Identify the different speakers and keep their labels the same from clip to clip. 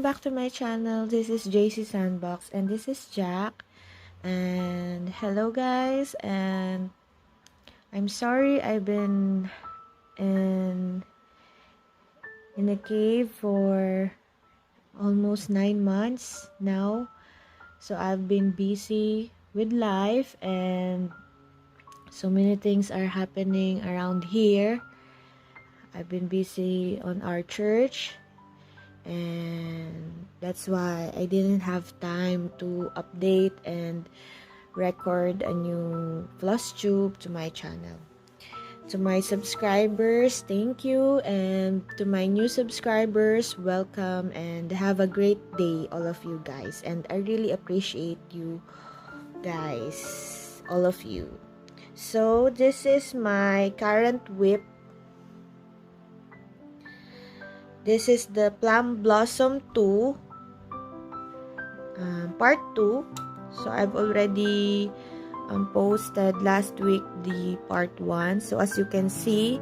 Speaker 1: welcome back to my channel. This is C Sandbox and this is Jack. And hello guys, and I'm sorry I've been in a cave for almost 9 months now. So I've been busy with life and so many things are happening around here. I've been busy on our church, and that's why I didn't have time to update and record a new Flosstube to my channel. To my subscribers, thank you, and to my new subscribers, welcome and have a great day, all of you guys. And I really appreciate you guys, all of you. So this is my current whip. This is the Plum Blossom 2, part 2. So I've already posted last week the part 1. So as you can see,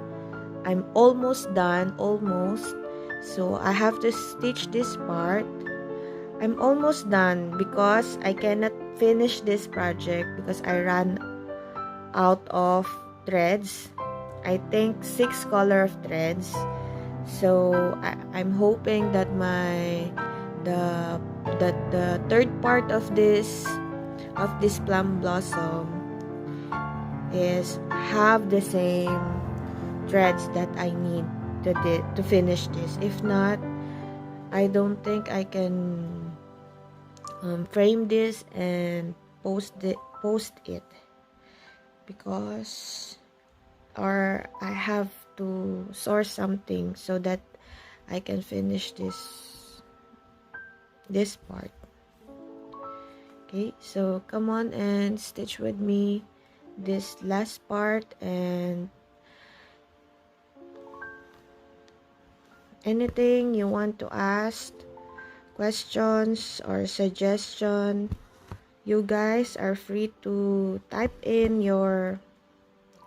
Speaker 1: I'm almost done, almost. So I have to stitch this part. I'm almost done because I cannot finish this project because I ran out of threads. I think 6 color of threads. So I'm hoping that the third part of this Plum Blossom is have the same threads that I need to finish this. If not, I don't think I can frame this and post it because or I have to source something so that I can finish this part. Okay, so come on and stitch with me this last part, and anything you want to ask, questions or suggestion, you guys are free to type in your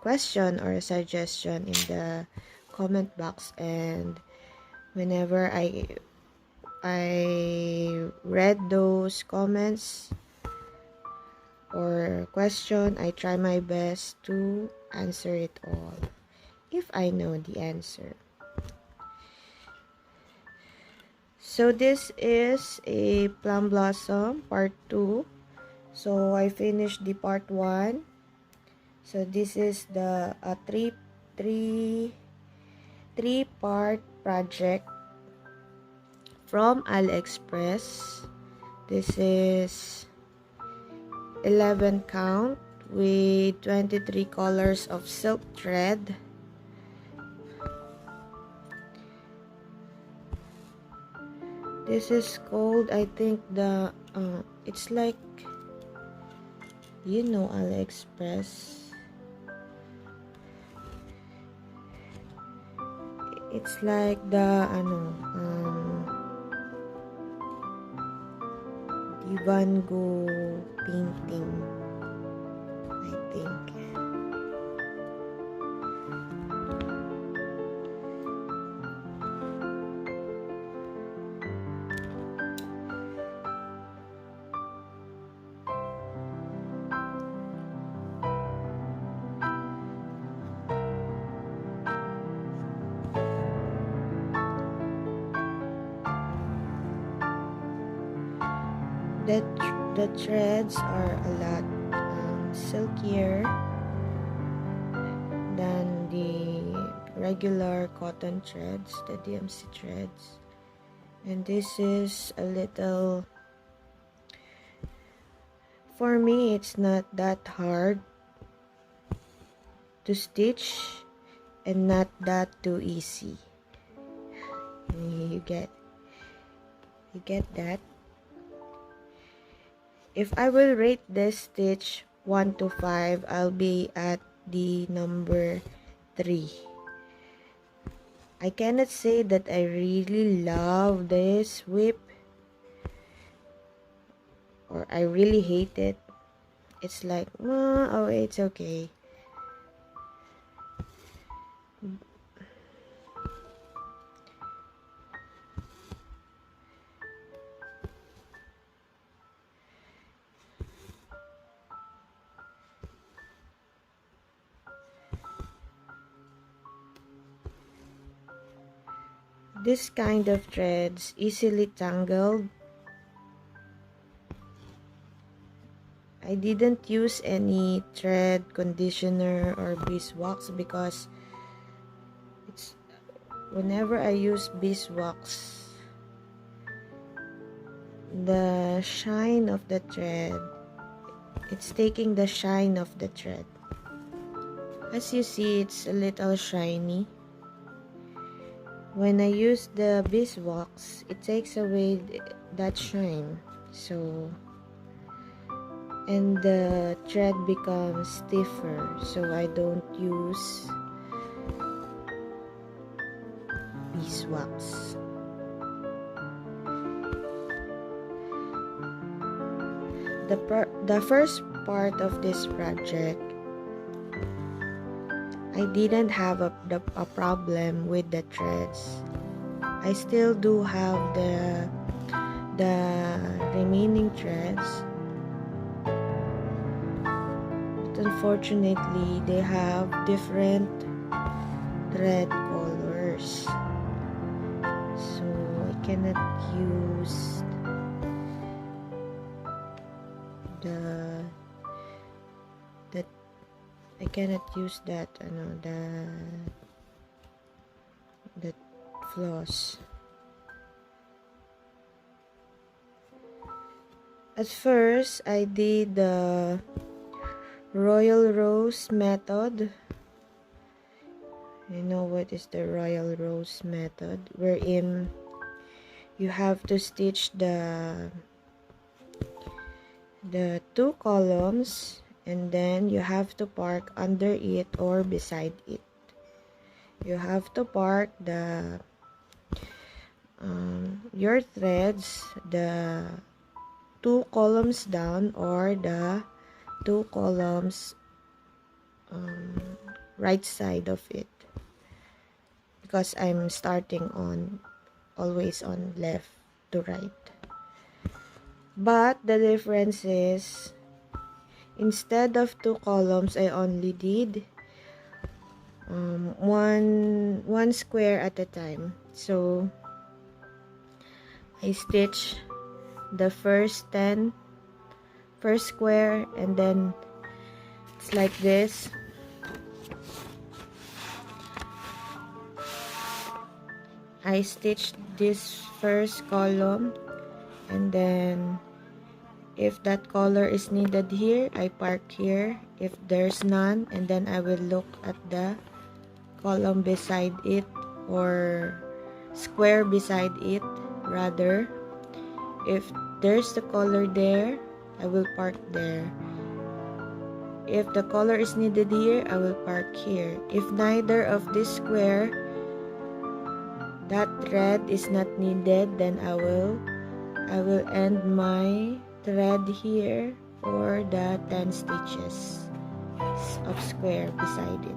Speaker 1: question or suggestion in the comment box, and whenever I read those comments or question, I try my best to answer it all if I know the answer. So this is a Plum Blossom part 2. So I finished the part 1. So this is the three part project from Aliexpress. This is 11 count with 23 colors of silk thread. This is called, I think, the it's like, you know, Aliexpress. It's like the the Van Gogh painting, I think. The threads are a lot silkier than the regular cotton threads, the DMC threads, and this is a little, for me it's not that hard to stitch and not that too easy. You get that. If I will rate this stitch 1 to 5, I'll be at the number 3. I cannot say that I really love this whip or I really hate it. It's like, oh, it's okay. this kind of threads easily tangled. I didn't use any thread conditioner or beeswax because it's whenever I use beeswax, the shine of the thread, it's taking the shine of the thread. As you see, it's a little shiny. When I use the beeswax, it takes away that shine. So, and the thread becomes stiffer. So I don't use beeswax. The first part of this project, I didn't have a problem with the threads. I still do have the remaining threads, but unfortunately they have different thread colors, so I cannot use that the floss. At first, I did the Royal Rose method. You know what is the Royal Rose method? Wherein you have to stitch the two columns, and then you have to park under it or beside it. You have to park the your threads, the two columns down or the two columns right side of it, because I'm starting on always on left to right. But the difference is, instead of two columns, I only did one square at a time. So I stitch the first square, and then it's like this. I stitch this first column, and then if that color is needed here, I park here. If there's none, and then I will look at the column beside it, or square beside it rather. If there's the color there, I will park there. If the color is needed here, I will park here. If neither of this square, that thread is not needed, then I will end my thread here for the 10 stitches of square beside it.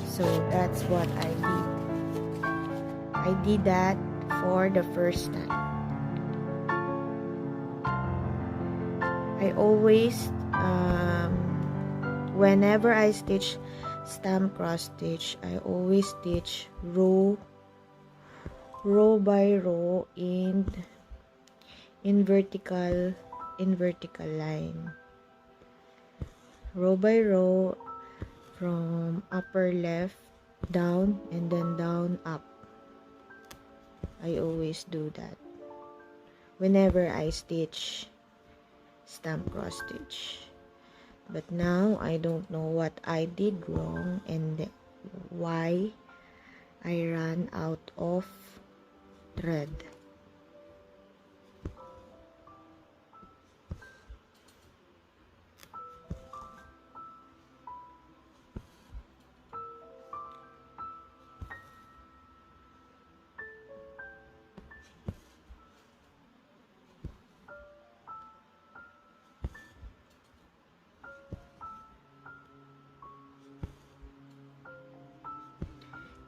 Speaker 1: So that's what I did. I did that for the first time. I always whenever I stitch stamp cross stitch, I always stitch row by row in vertical line, row by row, from upper left down, and then down up. I always do that whenever I stitch stamp cross stitch. But now I don't know what I did wrong and why I ran out of thread.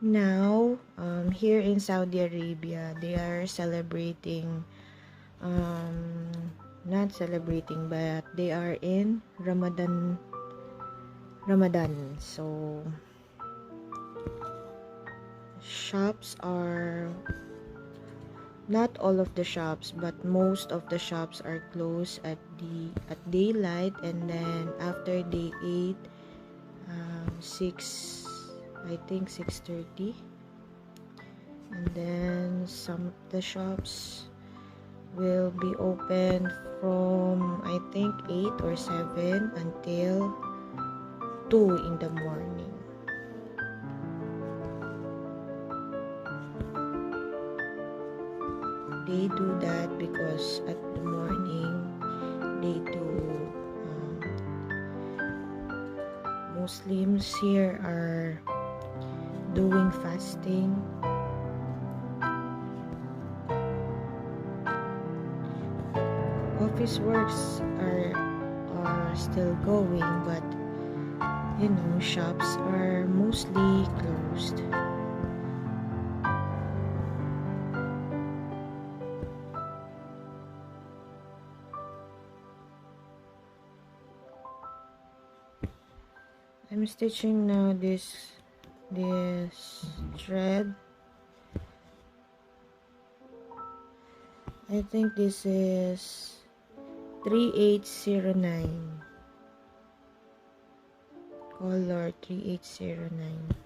Speaker 1: Now, here in Saudi Arabia, they are celebrating, not celebrating, but they are in Ramadan. So, shops are, not all of the shops, but most of the shops are closed at daylight, and then after day 8, 6, I think 6:30, and then some of the shops will be open from, I think, 8 or 7 until 2 in the morning. They do that because at the morning they do, Muslims here are doing fasting. Office works are still going, but shops are mostly closed. I'm stitching now this thread. I think this is 3809, color 3809.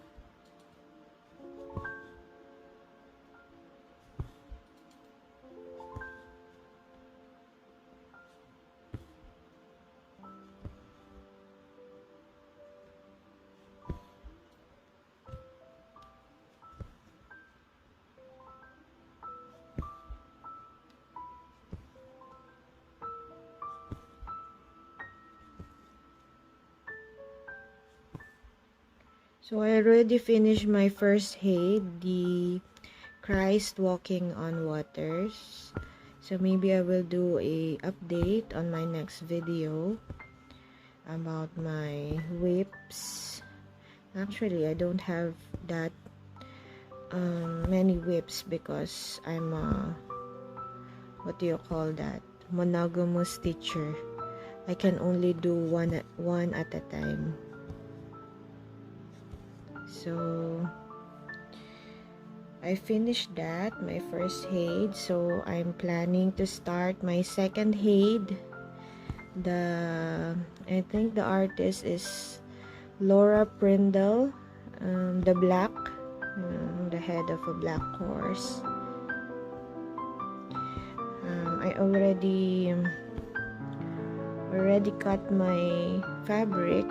Speaker 1: So I already finished my first head, the Christ walking on waters. So maybe I will do a update on my next video about my whips. Actually, I don't have that many whips because I'm a, what do you call that, monogamous stitcher. I can only do one at a time. So I finished that, my first head. So I'm planning to start my second head. I think the artist is Laura Prindle. The black, the head of a black horse. I already cut my fabric.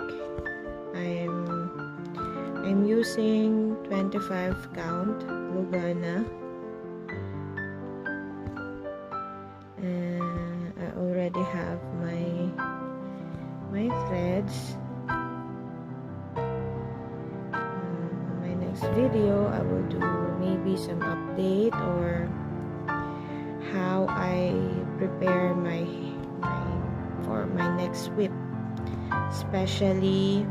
Speaker 1: I'm using 25 count Lugana, and I already have my threads. My next video I will do maybe some update or how I prepare for my next whip, especially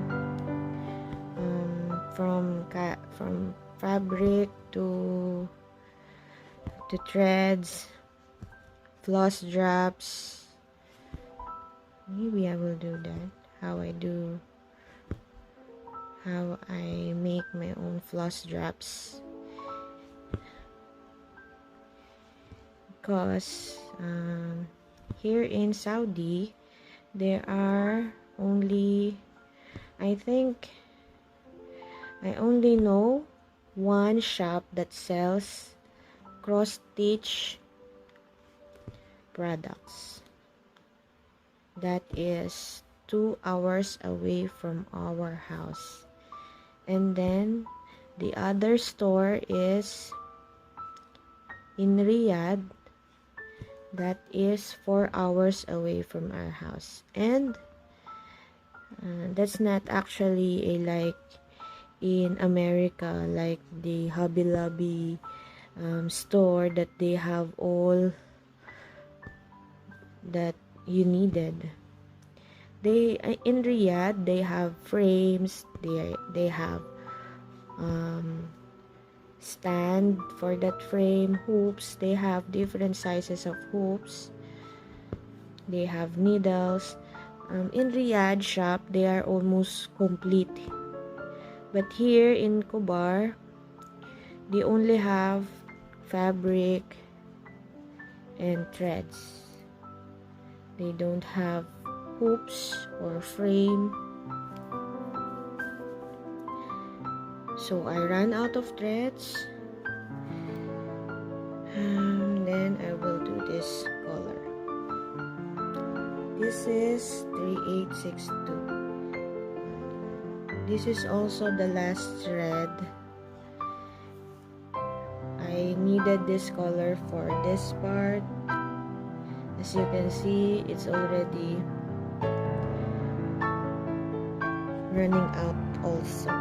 Speaker 1: from fabric to threads, floss drops. Maybe I will do that, how I make my own floss drops, because here in Saudi there are only, I think I only know one shop that sells cross-stitch products. That is 2 hours away from our house. And then the other store is in Riyadh. That is 4 hours away from our house. And that's not actually like in America, like the Hobby Lobby store that they have all that you needed. In Riyadh they have frames, they have stand for that frame, hoops, they have different sizes of hoops, they have needles. In Riyadh shop they are almost complete. But here in Khobar, they only have fabric and threads. They don't have hoops or frame. So I ran out of threads. Then I will do this color. This is 3862. This is also the last thread. I needed this color for this part. As you can see, it's already running out also.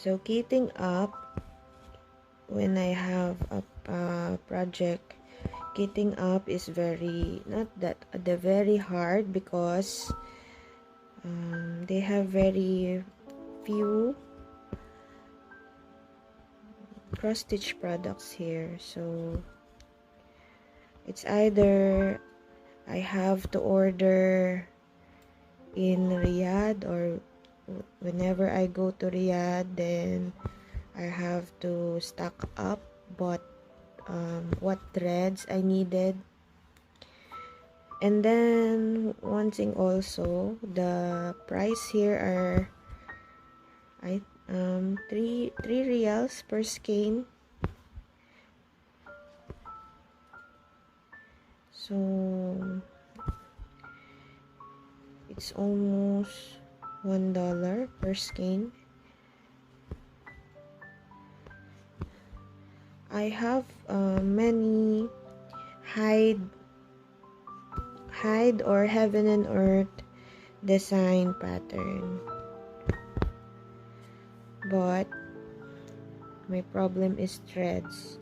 Speaker 1: So kitting up, when I have a project, kitting up is very hard because they have very few cross stitch products here. So it's either I have to order in Riyadh, or whenever I go to Riyadh, then I have to stock up what threads I needed. And then one thing also, the price here are three riyals per skein. So it's almost $1 per skein. I have many hide or heaven and earth design pattern, but my problem is threads,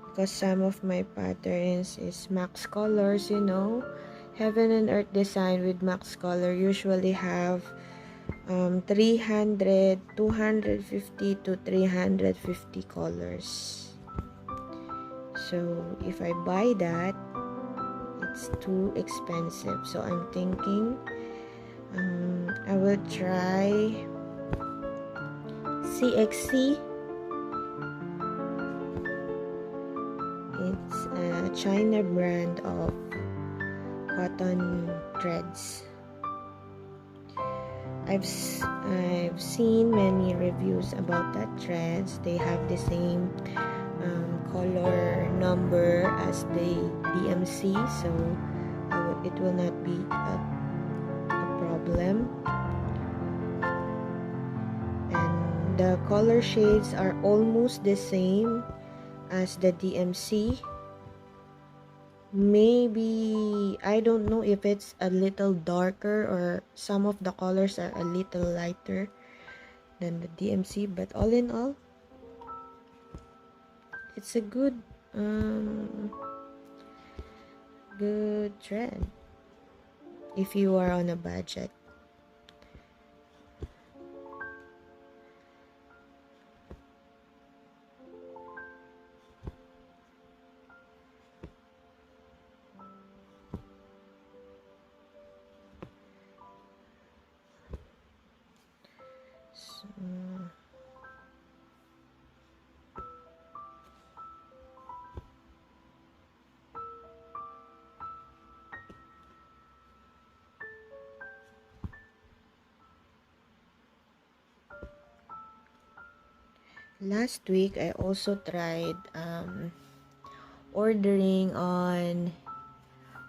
Speaker 1: because some of my patterns is max colors. You know, heaven and earth design with max color usually have 250 to 350 colors. So if I buy that, it's too expensive. So I'm thinking I will try CXC. It's a China brand of cotton threads. I've seen many reviews about that threads. They have the same color number as the DMC, so it will not be a problem. And the color shades are almost the same as the DMC. Maybe, I don't know if it's a little darker or some of the colors are a little lighter than the DMC, but all in all, it's a good trend if you are on a budget. Last week, I also tried ordering on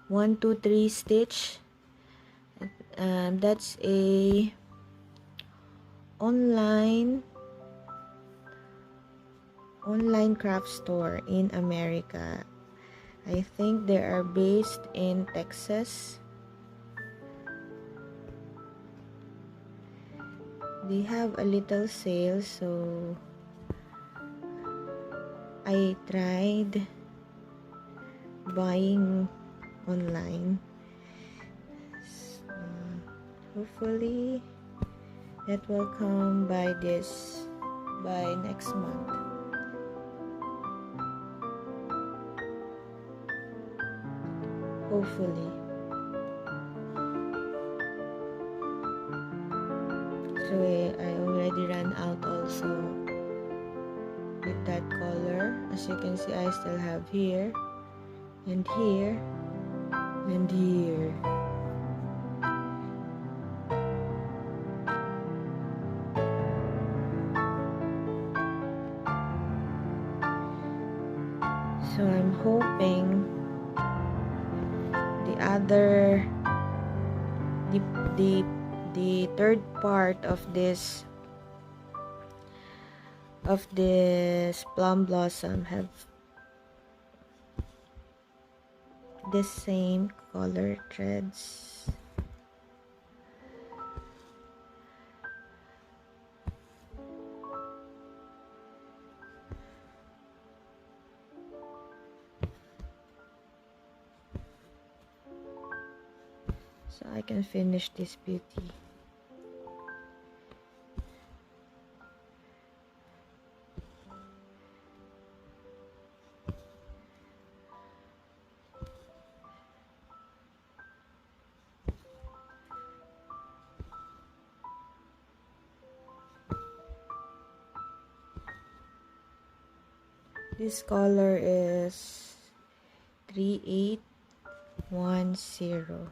Speaker 1: 123 Stitch. That's a online craft store in America. I think they are based in Texas. They have a little sale, so I tried buying online. So hopefully that will come by next month. hopefully. So I already ran out also with that color. As you can see, I still have here and here and here. So I'm hoping the other the third part of this plum blossom have the same color threads. So I can finish this beauty. This color is 3810.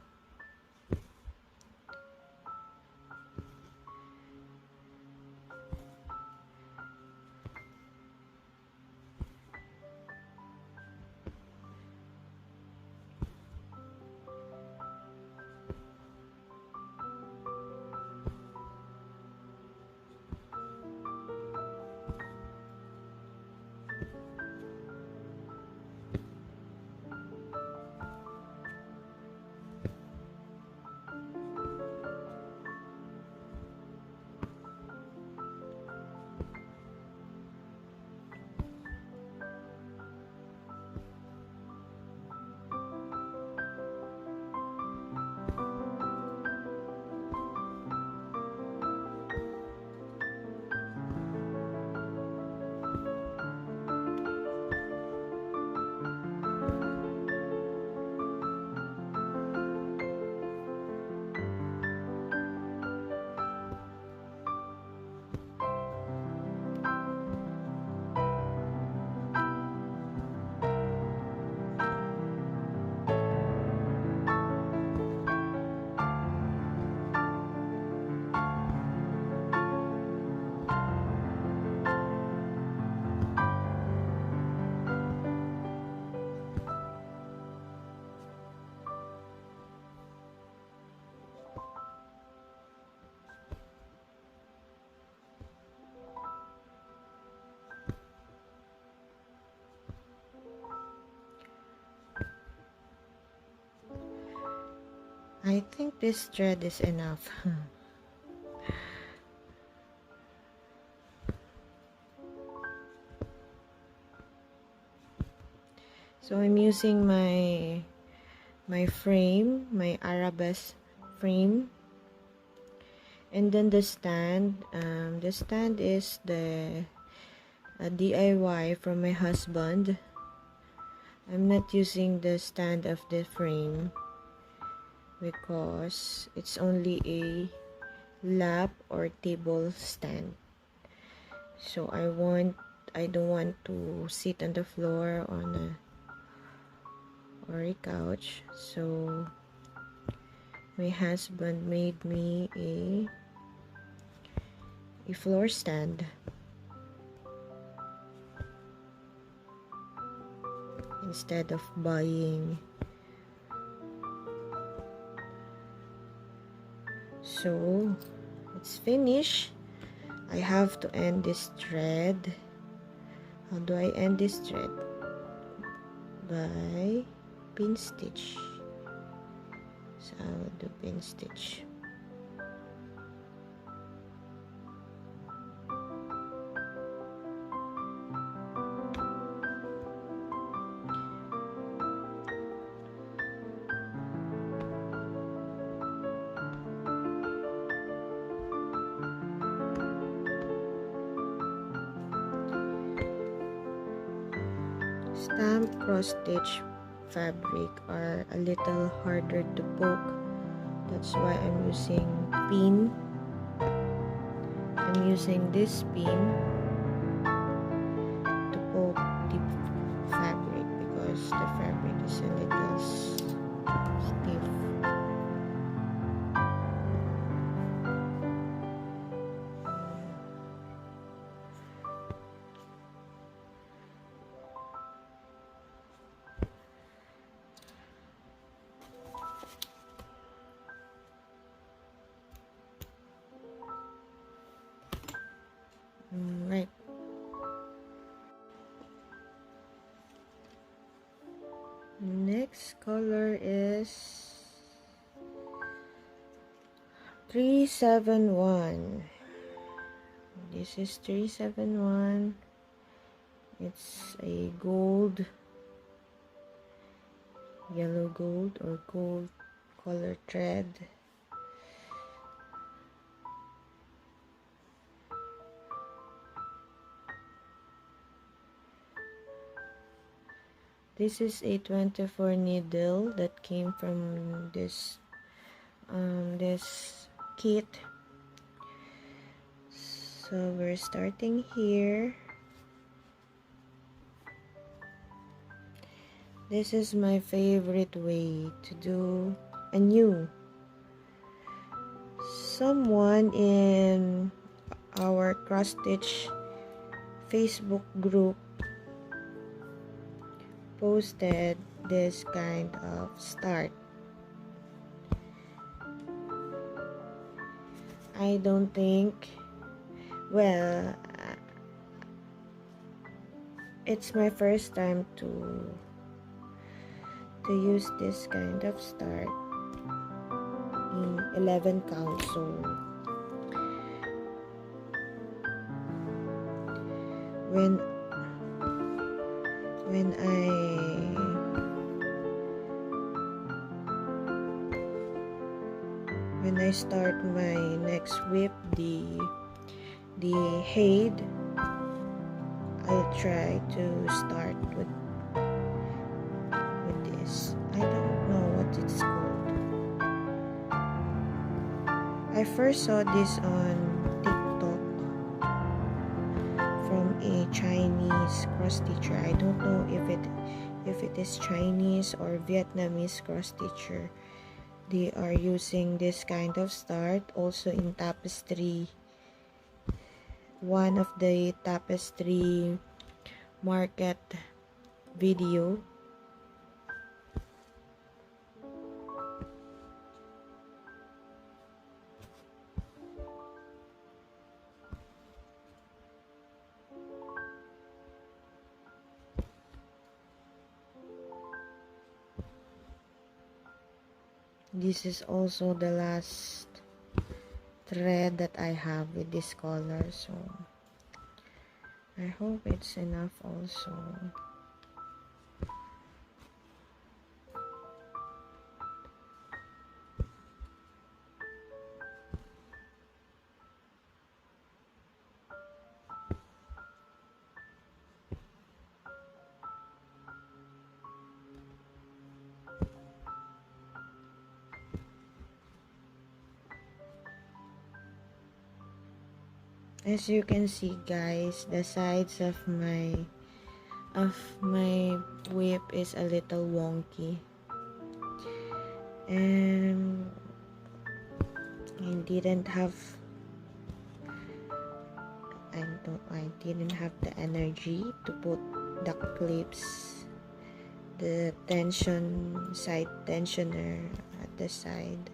Speaker 1: I think this thread is enough. So I'm using my frame, my arabesque frame, and then the stand. The stand is the DIY from my husband. I'm not using the stand of the frame because it's only a lap or table stand. So I don't want to sit on the floor or a couch. So my husband made me a floor stand instead of buying. So it's finished. I have to end this thread. How do I end this thread? By pin stitch. So I will do pin stitch. Stamp, cross stitch, fabric are a little harder to poke. That's why I'm using pin. I'm using this pin to poke the fabric because the fabric is a little stiff. Right. Next color is 371. This is 371. It's a gold, yellow gold or gold color thread. This is a 24 needle that came from this kit. So we're starting here. This is my favorite way to do a new. Someone in our cross stitch Facebook group posted this kind of start. I don't think, well, it's my first time to use this kind of start in 11 count. So when I start my next whip, the head, I'll try to start with this. I don't know what it's called. I first saw this on TikTok from a Chinese cross stitcher. I don't know if it is Chinese or Vietnamese cross stitcher. They are using this kind of start also in tapestry. One of the tapestry market video. This is also the last thread that I have with this color, so I hope it's enough also. As you can see, guys, the sides of my whip is a little wonky, and I didn't have the energy to put duct clips, the side tensioner at the side.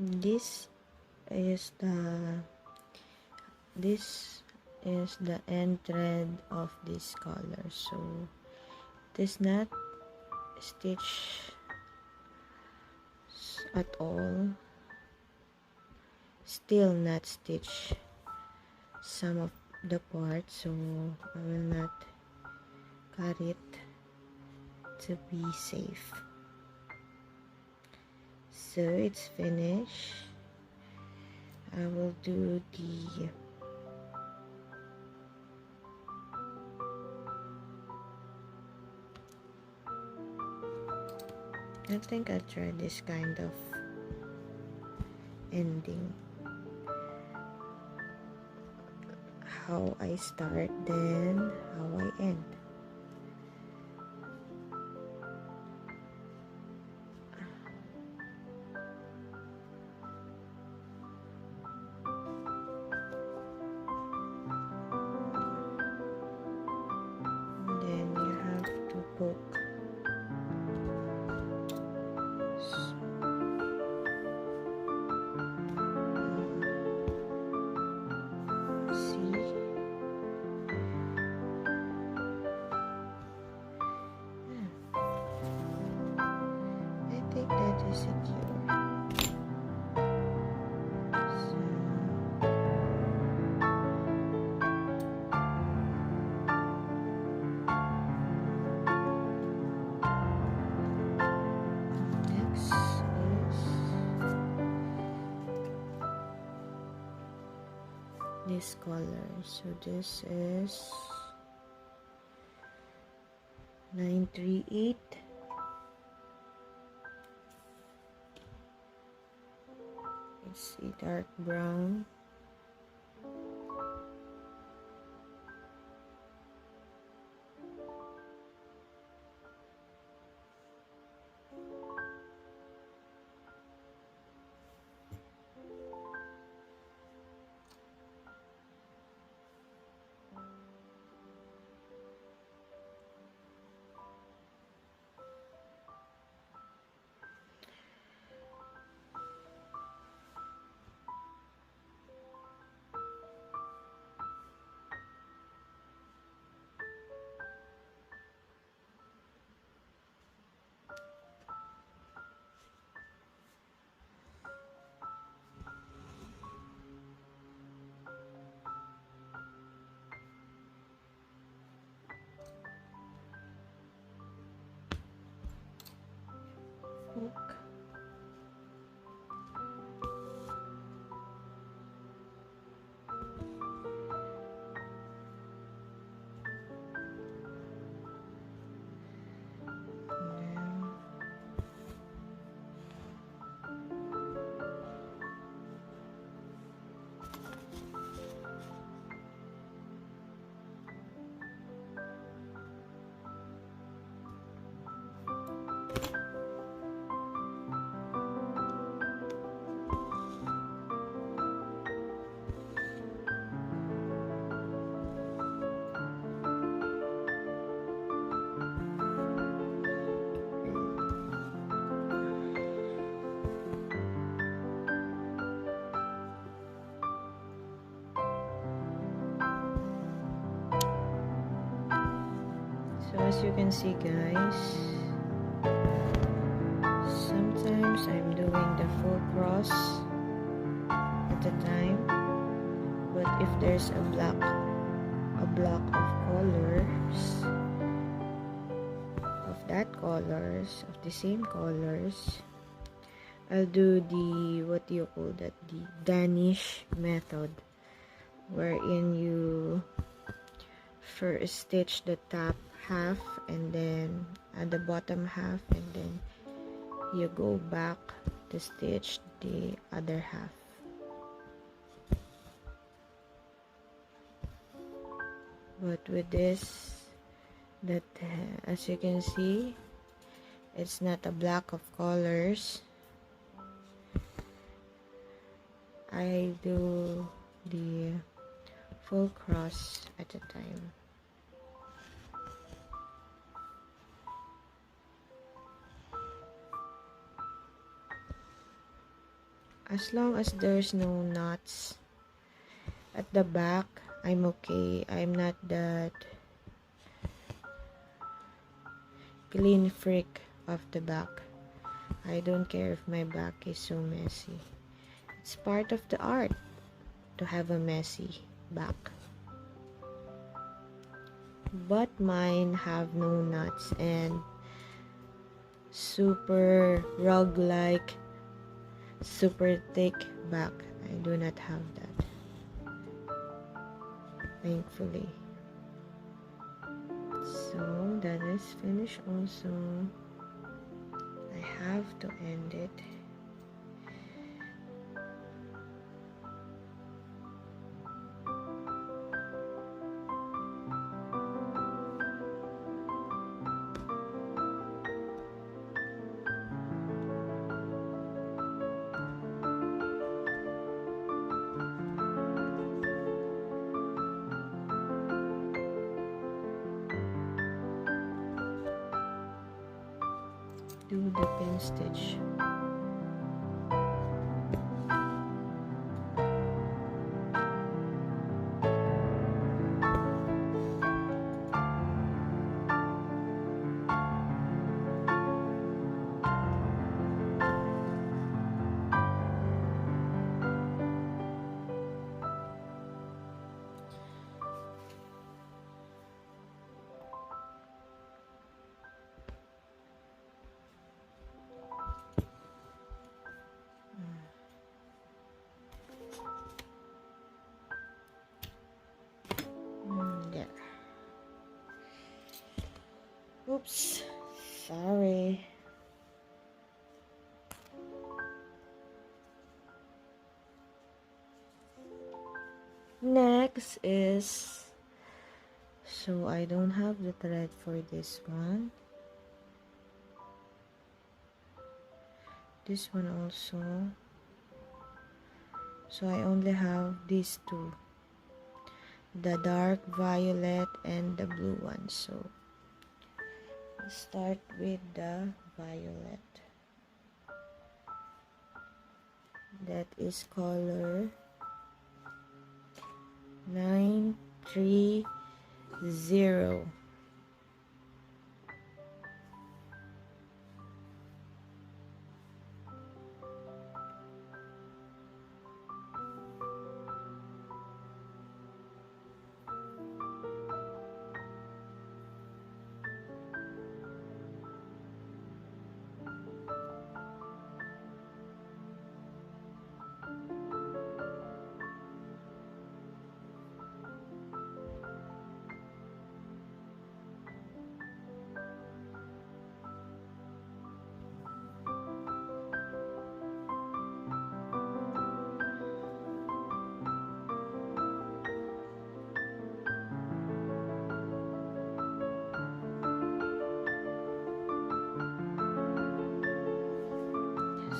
Speaker 1: this is the end thread of this color, so it is not stitched at all, still not stitched some of the parts, so I will not cut it to be safe. So it's finished. I will do I think I'll try this kind of ending. How I start, then how I end. Then you have to poke. This color, so this is 938. It's a dark brown. Hook. So as you can see, guys, sometimes I'm doing the full cross at a time, but if there's a block of colors of the same colors, I'll do the, what do you call that, the Danish method, wherein you first stitch the top half and then at the bottom half, and then you go back to stitch the other half. But with this, that as you can see, it's not a block of colors. I do the full cross at a time. As long as there's no knots at the back, I'm okay. I'm not that clean freak of the back. I don't care if my back is so messy. It's part of the art to have a messy back. But mine have no knots and super rug-like, super thick back. I do not have that, thankfully. So that is finished also. I have to end it. Do the pin stitch. There. Oops, sorry. Next is, so I don't have the thread for this one. This one also. So I only have these two, the dark violet and the blue one. So let's start with the violet. That is color 930.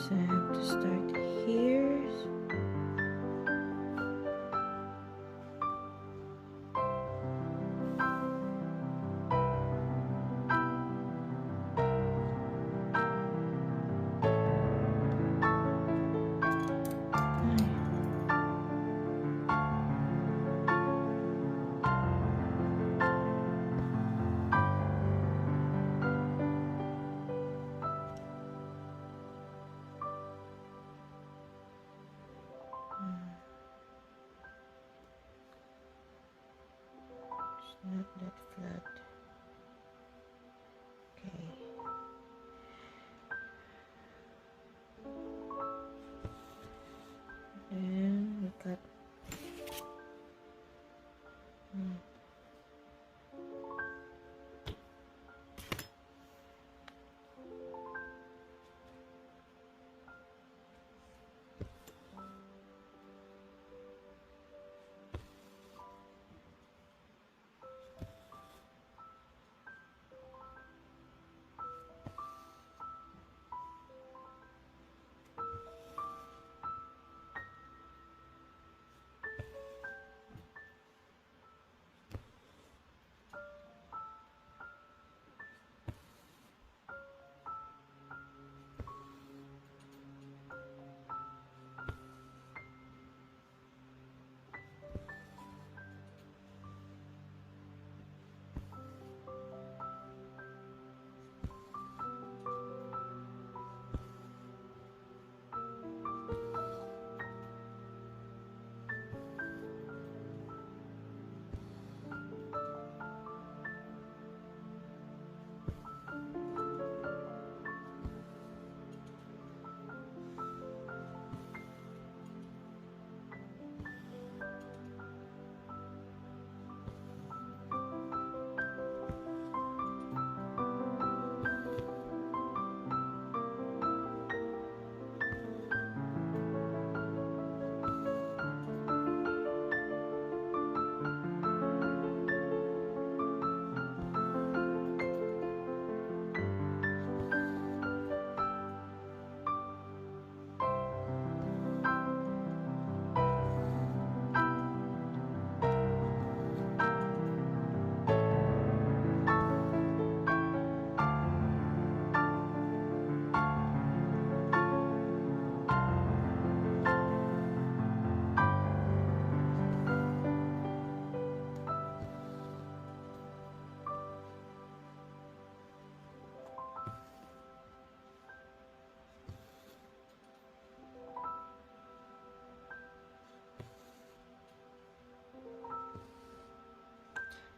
Speaker 1: So I have to start here. Not that flat. Okay. Then we cut.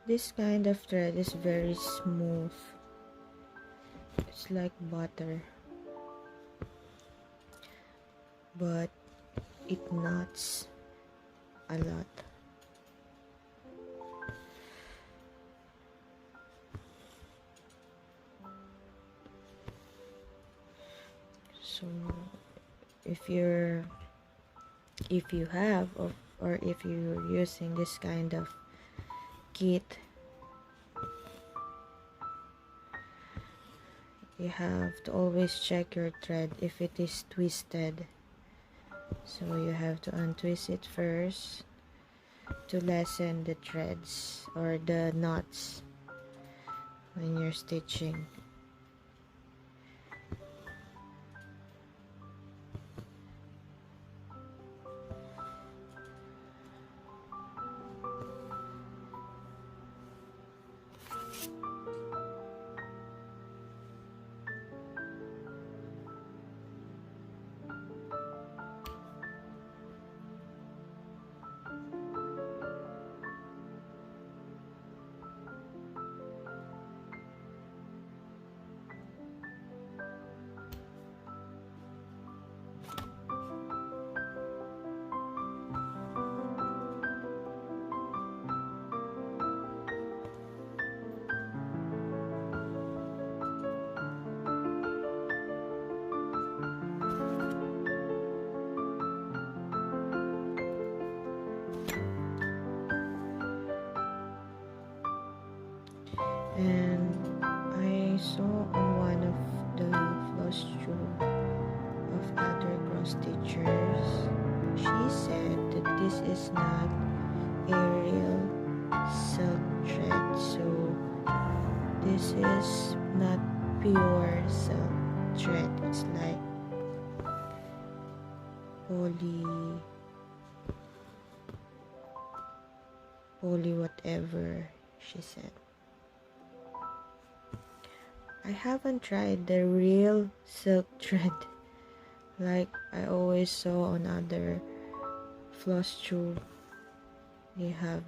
Speaker 1: This kind of thread is very smooth. It's like butter, but it knots a lot. So if you have or if you're using this kind of kit, you have to always check your thread if it is twisted. So you have to untwist it first to lessen the threads or the knots when you're stitching. And I saw on one of the Flosstube of other cross stitchers, she said that this is not a real silk thread, so this is not pure silk thread. It's like poly whatever she said. I haven't tried the real silk thread like I always saw on other Flosstube. They have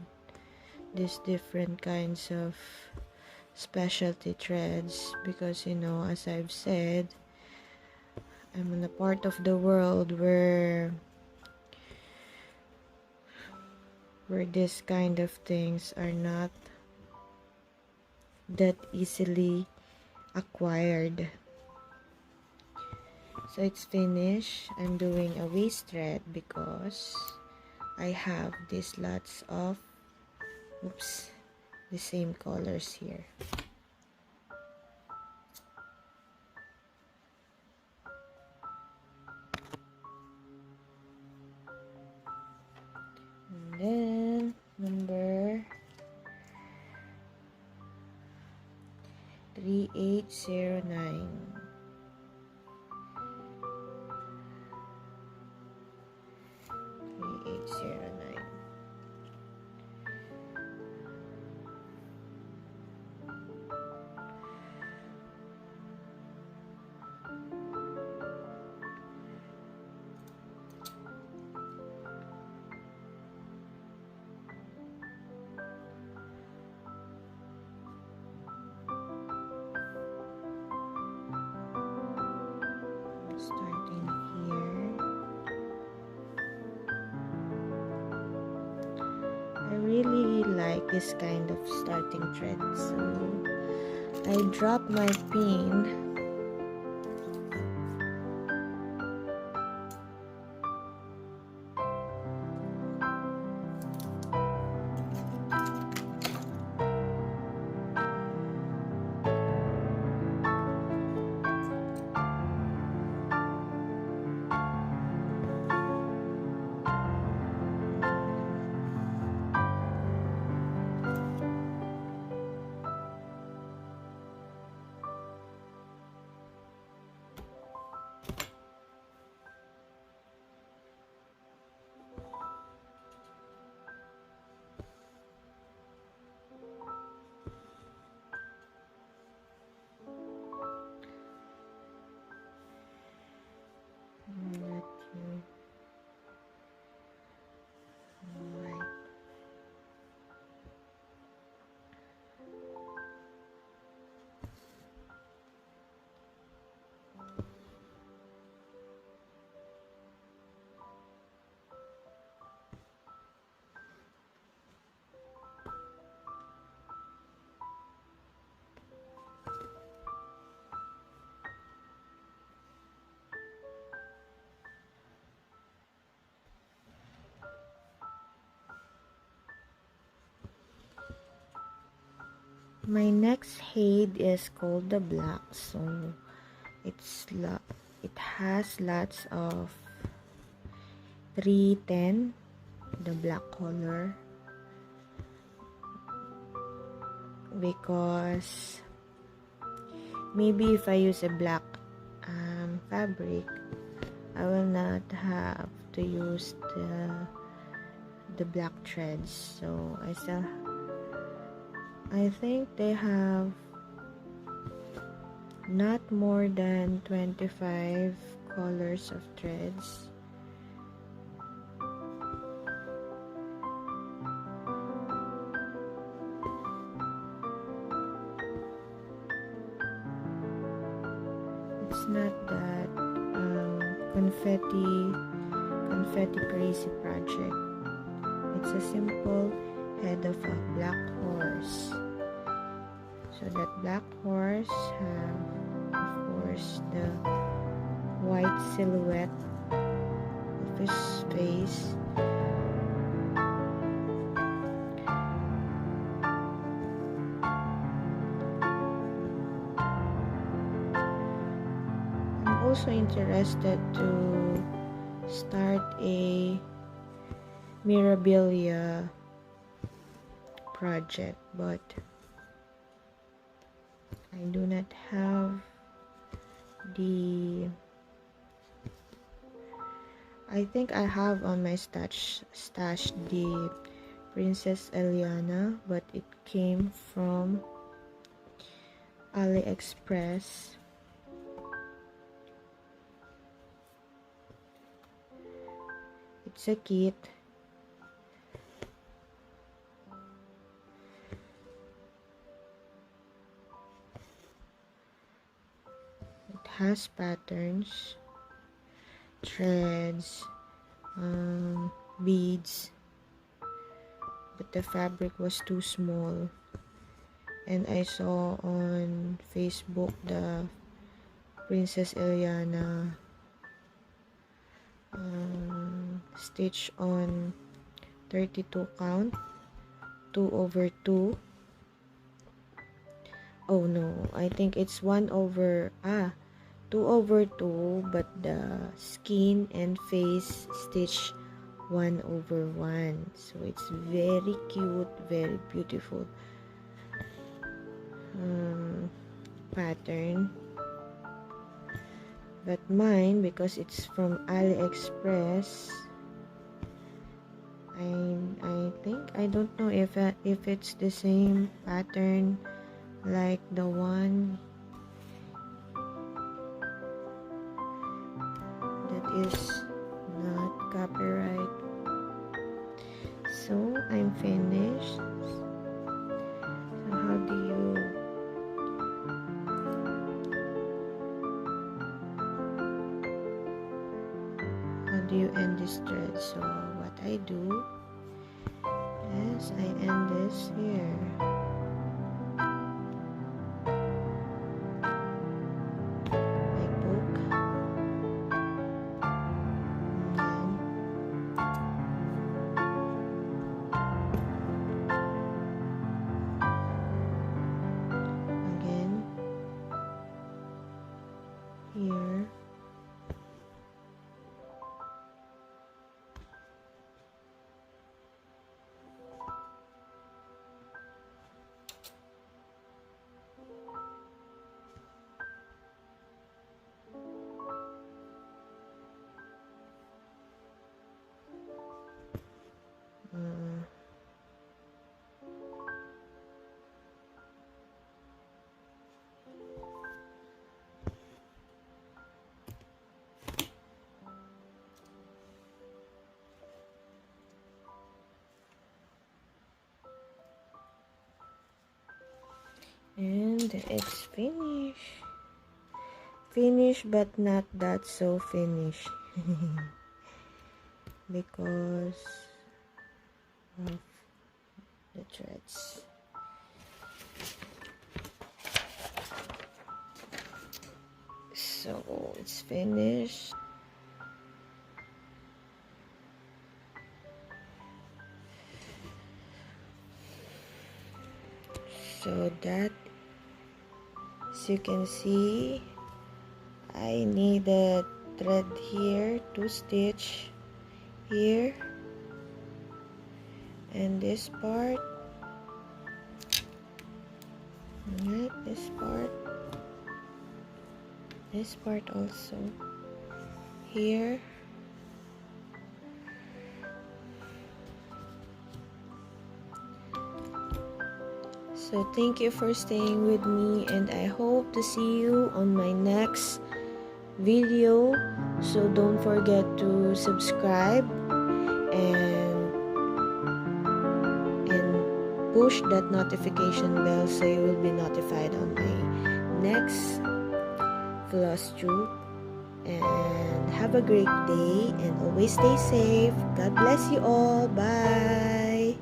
Speaker 1: these different kinds of specialty threads because, you know, as I've said, I'm in a part of the world where this kind of things are not that easily acquired. So it's finished. I'm doing a waist thread because I have these lots of the same colors here. And then number 3809. 3809. Starting here. I really like this kind of starting thread, so I drop my pin My next shade is called the black, so it has lots of 310, the black color, because maybe if I use a black fabric, I will not have to use the black threads. So I think they have not more than 25 colors of threads. It's not that confetti crazy project. It's a simple head of a black horse. So that black horse have, of course, the white silhouette of his face. I'm also interested to start a Mirabilia project, but I do not have I think I have on my stash the Princess Eliana, but it came from Aliexpress. It's a kit. It has patterns, threads, beads, but the fabric was too small. And I saw on Facebook the Princess Eliana stitch on 32 count, 2/2. Oh no, I think it's 2/2, but the skin and face stitch 1/1. So it's very cute, very beautiful pattern. But mine, because it's from Aliexpress, I think, I don't know if it's the same pattern like the one that is not copyright. So I'm finished. So how do you end this thread? So what I do is I end this here. I poke, and then again here. And it's finished, but not that so finished because of the threads. So it's finished. So that, as you can see, I need a thread here to stitch here, and this part, and this part also here. So thank you for staying with me, and I hope to see you on my next video. So don't forget to subscribe and push that notification bell so you will be notified on my next Flosstube. And have a great day and always stay safe. God bless you all. Bye.